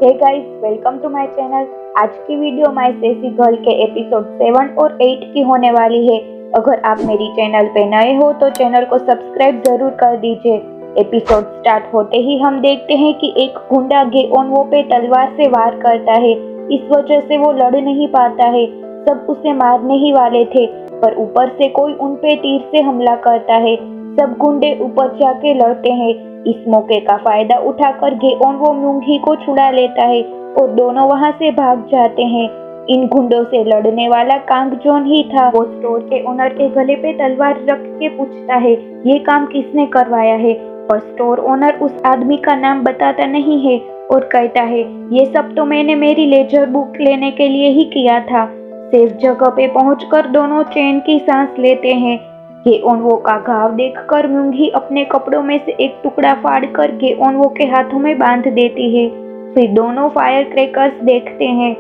Hey guys, welcome to my channel. आज की video my sassy girl के episode 7 और 8 की होने वाली है। अगर आप मेरी चैनल पे नए हो तो चैनल को सब्सक्राइब जरूर कर दीजिए। एपिसोड स्टार्ट होते ही हम देखते हैं कि एक गुंडा गेओनवो पे तलवार से वार करता है। इस वजह से वो लड़ नहीं पाता है। सब उसे मारने ही वाले थे, पर ऊपर से कोई उन पे तीर से हमला करता है। सब गुंडे ऊपर जाके लड़ते हैं। इस मौके का फायदा उठाकर गेओनवो म्यूंगी को छुड़ा लेता है और दोनों वहां से भाग जाते हैं। इन गुंडों से लड़ने वाला कांग जोन ही था। वो स्टोर के ओनर के गले पे तलवार रख के पूछता है, ये काम किसने करवाया है? पर स्टोर ओनर उस आदमी का नाम बताता नहीं है और कहता है, ये सब तो मैंने मेरी लेजर बुक लेने के लिए ही किया था। सेफ जगह पे पहुंचकर दोनों चैन की सांस लेते हैं। गेओनवो का घाव देखकर म्यूंगी अपने कपड़ों में से एक टुकड़ा फाड़कर गेओनवो के हाथों में बांध देती है। फिर दोनों फायर क्रैकर्स देखते हैं।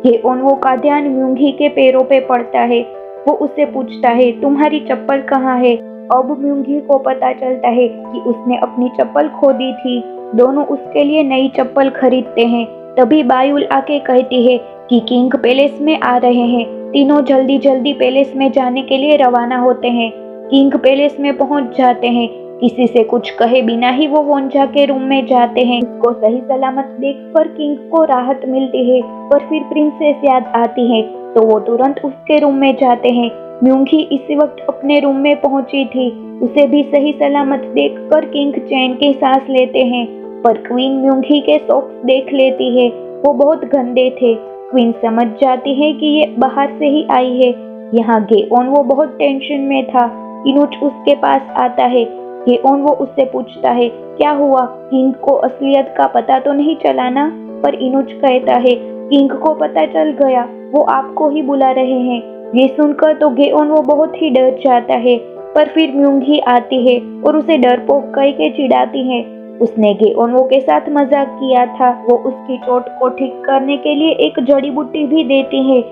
गेओनवो का ध्यान म्यूंगी के पैरों पे पड़ता है। वो उससे पूछता है, तुम्हारी चप्पल कहाँ है? अब म्यूंगी को पता चलता है कि उसने अपनी चप्पल खो दी थी। दोनों उसके लिए नई चप्पल खरीदते हैं। तभी बायुल आके कहती है कि किंग पैलेस में आ रहे हैं। तीनों जल्दी जल्दी पैलेस में जाने के लिए रवाना होते हैं। किंग पैलेस में पहुंच जाते हैं। किसी से कुछ कहे बिना ही वो वोंजा के रूम में जाते हैं। उसको सही सलामत देखकर किंग को राहत मिलती है, पर फिर प्रिंसेस याद आती है तो वो तुरंत उसके रूम में जाते हैं। म्यूंगी इसी वक्त अपने रूम में पहुंची थी। उसे भी सही सलामत देखकर किंग चैन की सांस लेते हैं, पर क्वीन म्यूंगी के सॉक्स देख लेती है। वो बहुत गंदे थे। क्वीन समझ जाती है कि ये बाहर से ही आई है। यहाँ गेओनवो बहुत टेंशन में था। इनुच उसके पास आता है। गेओनवो उससे पूछता है, क्या हुआ? किंग को असलियत का पता तो नहीं चला ना? पर इनुच कहता है, किंग को पता चल गया, वो आपको ही बुला रहे हैं। ये सुनकर तो गेओनवो बहुत ही डर जाता है, पर फिर म्यूंगी आती है और उसे डरपोक कह के चिढ़ाती है। उसने गेओनवो के साथ मजाक किया था। वो उसकी चोट को ठीक करने के लिए एक जड़ी बूटी भी देती है।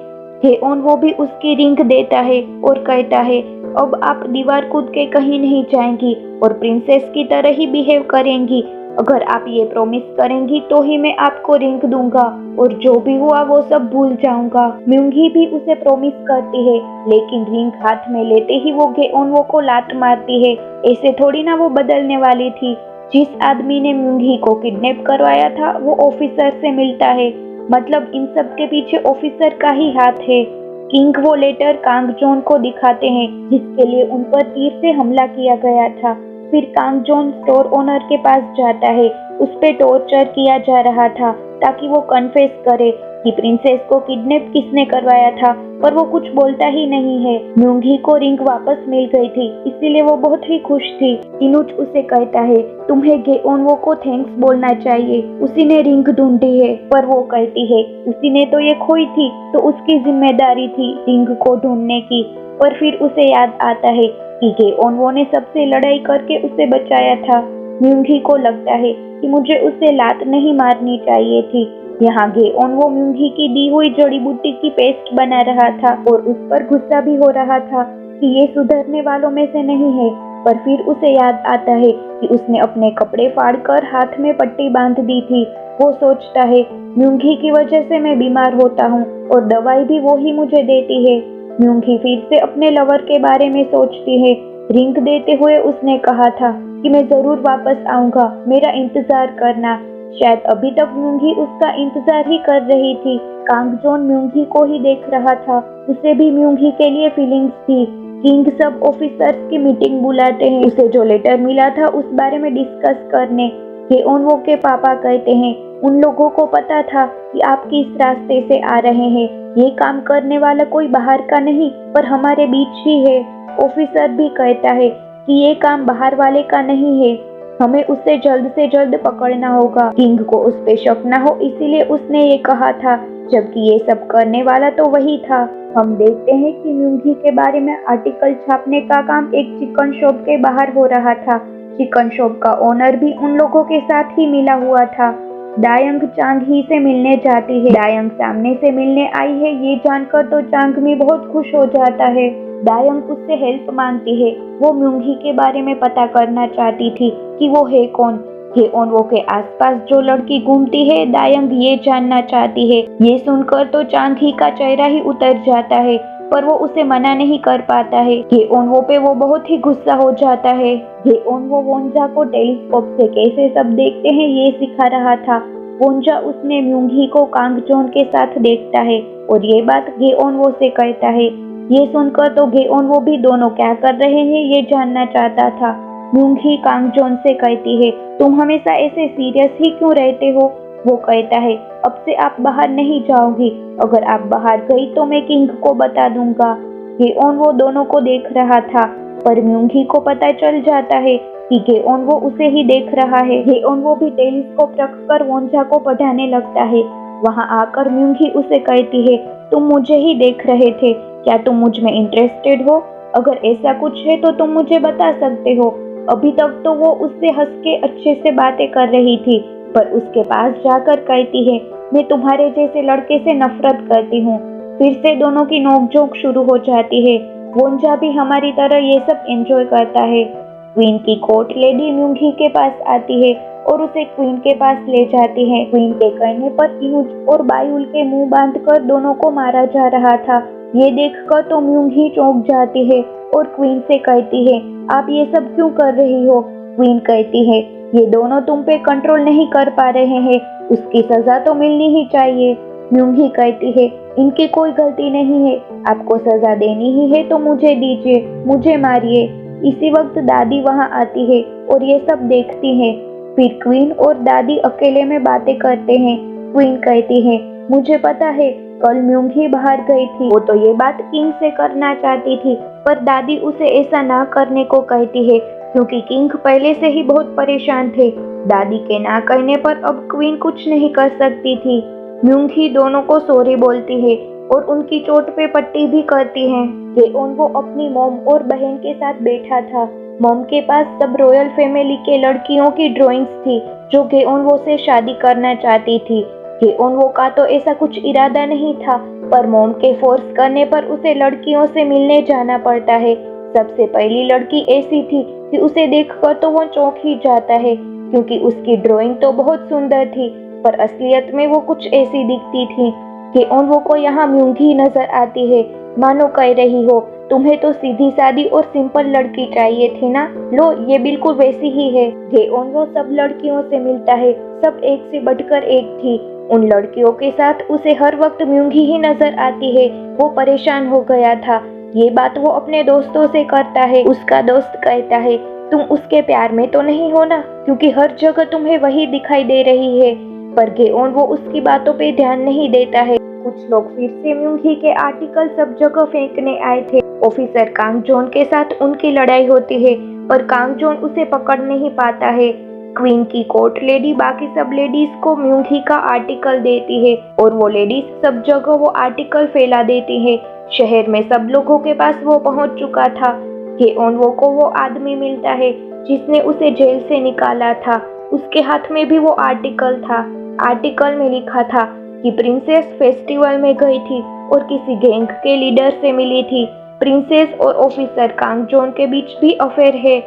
गेओनवो भी उसकी रिंग देता है और कहता है, अब आप दीवार कूद के कहीं नहीं जाएंगी और प्रिंसेस की तरह ही बिहेव करेंगी। अगर आप ये प्रॉमिस करेंगी तो ही मैं आपको रिंग दूंगा और जो भी हुआ वो सब भूल जाऊंगा। म्यूंगी भी उसे प्रॉमिस करती है, लेकिन रिंग हाथ में लेते ही वो गेओनवो को लात मारती है। ऐसे थोड़ी ना वो बदलने वाली थी। जिस आदमी ने म्यूंगी को किडनैप करवाया था वो ऑफिसर से मिलता है। मतलब इन सब के पीछे ऑफिसर का ही हाथ है। किंग वो लेटर कांग जोन को दिखाते हैं जिसके लिए उन पर तीर से हमला किया गया था। फिर कांग जोन स्टोर ओनर के पास जाता है। उस पे टॉर्चर किया जा रहा था ताकि वो कन्फेस करे कि प्रिंसेस को किडनैप किसने करवाया था, पर वो कुछ बोलता ही नहीं है। म्यूंगी को रिंग वापस मिल गई थी, इसीलिए वो बहुत ही खुश थी। इनुच उसे कहता है, तुम्हें गेओनवो को थैंक्स बोलना चाहिए, उसी ने रिंग ढूंढी है। पर वो कहती है, उसी ने तो ये खोई थी तो उसकी जिम्मेदारी थी रिंग को ढूंढने की। पर फिर उसे याद आता है कि गेओनवो ने सबसे लड़ाई करके उसे बचाया था। म्यूंगी को लगता है कि मुझे उसे लात नहीं मारनी चाहिए थी। यहाँ गेओनवो म्यूंगी की दी हुई जड़ी बूटी की पेस्ट बना रहा था और उस पर गुस्सा भी हो रहा था कि ये सुधरने वालों में से नहीं है। पर फिर उसे याद आता है कि उसने अपने कपड़े फाड़कर हाथ में पट्टी बांध दी थी। वो सोचता है, म्यूंगी की वजह से मैं बीमार होता हूँ और दवाई भी वो ही मुझे देती है। म्यूंगी फिर से अपने लवर के बारे में सोचती है। रिंग देते हुए उसने कहा था कि मैं जरूर वापस आऊंगा, मेरा इंतजार करना। शायद अभी तक म्यूंगी उसका इंतजार ही कर रही थी। कांग जोन म्यूंगी को ही देख रहा था। उसे भी म्यूंगी के लिए फीलिंग्स थी। किंग सब ऑफिसर्स की मीटिंग बुलाते हैं उसे जो लेटर मिला था उस बारे में डिस्कस करने। गेओनवो के पापा कहते हैं, उन लोगों को पता था कि आप किस रास्ते से आ रहे हैं। ये काम करने वाला कोई बाहर का नहीं पर हमारे बीच ही है। ऑफिसर भी कहता है कि ये काम बाहर वाले का नहीं है, हमें उसे जल्द से जल्द पकड़ना होगा। किंग को उस पे शक न हो इसीलिए उसने ये कहा था, जबकि ये सब करने वाला तो वही था। हम देखते हैं कि म्यूंगी के बारे में आर्टिकल छापने का काम एक चिकन शॉप के बाहर हो रहा था। चिकन शॉप का ओनर भी उन लोगों के साथ ही मिला हुआ था। डायंग चांग ही से मिलने जाती है। डायंग सामने से मिलने आई है ये जानकर तो चांगमी बहुत खुश हो जाता है। डायंग उससे हेल्प मांगती है। वो म्यूंगी के बारे में पता करना चाहती थी कि वो है कौन। गेओनवो के आसपास जो लड़की घूमती है दायंग ये जानना चाहती है। ये सुनकर तो चांग ही का चेहरा ही उतर जाता है, पर वो उसे मना नहीं कर पाता है। गेओनवो पे वो बहुत ही गुस्सा हो जाता है। गेओनवो वोंजा को टेलीस्कोप से कैसे सब देखते हैं ये सिखा रहा था। वोंजा उसमें म्यूंगी को कांगजोन के साथ देखता है और ये बात गेओनवो से कहता है। ये सुनकर तो गेओनवो भी दोनों क्या कर रहे हैं ये जानना चाहता था। म्यूंगी कांगजोन से कहती है, तुम हमेशा ऐसे सीरियस ही क्यों रहते हो? वो कहता है, अब से आप बाहर नहीं जाओगी। अगर आप बाहर गई तो मैं किंग को बता दूंगा। गेओनवो दोनों को देख रहा था, पर म्यूंगी को पता चल जाता है कि गेओनवो उसे ही देख रहा है। गेओनवो भी टेलीस्कोप रखकर वोंजा को पढ़ाने लगता है। वहां आकर म्यूंगी उसे कहती है, तुम मुझे ही देख रहे थे, क्या तुम मुझ में इंटरेस्टेड हो? अगर ऐसा कुछ है तो तुम मुझे बता सकते हो। अभी तक तो वो उससे हंस के अच्छे से बातें कर रही थी, पर उसके पास जाकर कहती है, मैं तुम्हारे जैसे लड़के से नफरत करती हूँ। फिर से दोनों की नोकझोंक शुरू हो जाती है। वोंजा भी हमारी तरह ये सब एंजॉय करता है। क्वीन की कोर्ट लेडी म्यूंगी के पास आती है और उसे क्वीन के पास ले जाती है। क्वीन के कहने पर इनुज और बायुल के मुंह बांधकर दोनों को मारा जा रहा था। ये देखकर तो म्यूंगी चौंक जाती है और क्वीन से कहती है, आप ये सब क्यों कर रही हो? क्वीन कहती है, ये दोनों तुम पे कंट्रोल नहीं कर पा रहे हैं, उसकी सजा तो मिलनी ही चाहिए। म्यूंगी कहती है, इनकी कोई गलती नहीं है, आपको सजा देनी ही है तो मुझे दीजिए, मुझे मारिए। इसी वक्त दादी वहां आती है और ये सब देखती है। फिर क्वीन और दादी अकेले में बातें करते हैं। क्वीन कहती है, मुझे पता है कल म्यूंगी बाहर गई थी, वो तो ये बात किंग से करना चाहती थी, पर दादी उसे ऐसा ना करने को कहती है क्योंकि किंग पहले से ही बहुत परेशान थे। दादी के ना कहने पर अब क्वीन कुछ नहीं कर सकती थी। म्यूंगी दोनों को सॉरी बोलती है और उनकी चोट पे पट्टी भी करती है। गेओनवो अपनी मॉम और बहन के साथ बैठा था। मॉम के पास सब रॉयल फैमिली के लड़कियों की ड्राइंग्स थी जो गेओनवो से शादी करना चाहती थी। गेओनवो का तो ऐसा कुछ इरादा नहीं था, पर मॉम के फोर्स करने पर उसे लड़कियों से मिलने जाना पड़ता है। सबसे पहली लड़की ऐसी थी कि उसे देखकर तो वो चौंक ही जाता है क्योंकि उसकी ड्राइंग तो बहुत सुंदर थी, पर असलियत में वो कुछ ऐसी दिखती थी। गेओनवो को यहाँ म्यूंगी नजर आती है, मानो कह रही हो, तुम्हें तो सीधी सादी और सिंपल लड़की चाहिए थी ना, लो ये बिल्कुल वैसी ही है। गेओनवो सब लड़कियों से मिलता है, सब एक से बढ़कर एक थी। उन लड़कियों के साथ उसे हर वक्त म्यूंगी ही नजर आती है। वो परेशान हो गया था। ये बात वो अपने दोस्तों से करता है। उसका दोस्त कहता है, तुम उसके प्यार में तो नहीं हो ना, क्योंकि हर जगह तुम्हें वही दिखाई दे रही है। पर गेओनवो उसकी बातों पे ध्यान नहीं देता है। कुछ लोग फिर से म्यूंगी के आर्टिकल सब जगह फेंकने आए थे। ऑफिसर कांगजोन के साथ उनकी लड़ाई होती है, पर कांगजोन उसे पकड़ नहीं पाता है। क्वीन की कोर्ट लेडी बाकी सब लेडीज को म्यूंगी का आर्टिकल देती है और वो लेडीज सब जगह वो आर्टिकल फैला देती है। शहर में सब लोगों के पास वो पहुंच चुका था। गेओनवो को वो आदमी मिलता है जिसने उसे जेल से निकाला था। उसके हाथ में भी वो आर्टिकल था। आर्टिकल में लिखा था कि प्रिंसेस फेस्टिवल में गई थी और किसी गैंग के लीडर से मिली थी। प्रिंसेस और ऑफिसर कांगजोन के बीच भी अफेयर है।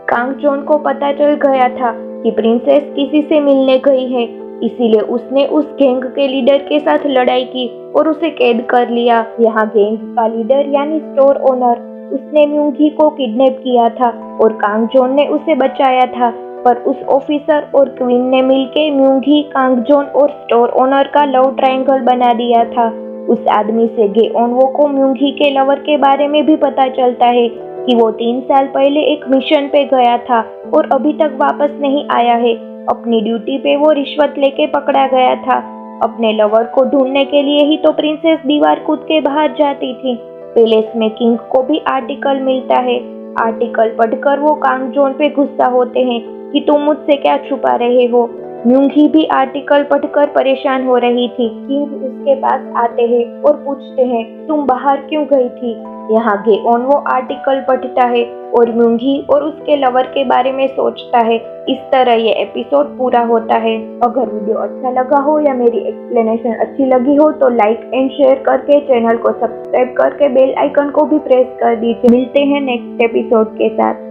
कांगजोन को पता चल गया था कि प्रिंसेस किसी से मिलने गई है, इसीलिए उसने उस गैंग के लीडर के साथ लड़ाई की और उसे कैद कर लिया। यहाँ गैंग का लीडर यानी स्टोर ओनर, उसने म्यूंगी को किडनैप किया था और कांगजोन ने उसे बचाया था, पर उस ऑफिसर और क्वीन ने मिलकर म्यूंगी, कांगजोन और स्टोर ओनर का लव ट्रायंगल बना दिया था। उस आदमी से गेओनवो को म्यूंगी के लवर के बारे में भी पता चलता है कि वो 3 साल पहले एक मिशन पे गया था और अभी तक वापस नहीं आया है। अपनी ड्यूटी पे वो रिश्वत लेके पकड़ा गया था। अपने लवर को ढूंढने के लिए ही तो प्रिंसेस दीवार कूद के बाहर जाती थी। पैलेस में किंग को भी आर्टिकल मिलता है। आर्टिकल पढ़कर वो कांगजोन पे गुस्सा होते हैं कि तुम मुझसे क्या छुपा रहे हो। म्यूंगी भी आर्टिकल पढ़कर परेशान हो रही थी। किंग उसके पास आते हैं और पूछते हैं, तुम बाहर क्यों गई थी? यहाँ गेओनवो आर्टिकल पढ़ता है और म्यूंगी और उसके लवर के बारे में सोचता है। इस तरह ये एपिसोड पूरा होता है। अगर वीडियो अच्छा लगा हो या मेरी एक्सप्लेनेशन अच्छी लगी हो तो लाइक एंड शेयर करके चैनल को सब्सक्राइब करके बेल आइकन को भी प्रेस कर दीजिए। मिलते हैं नेक्स्ट एपिसोड के साथ।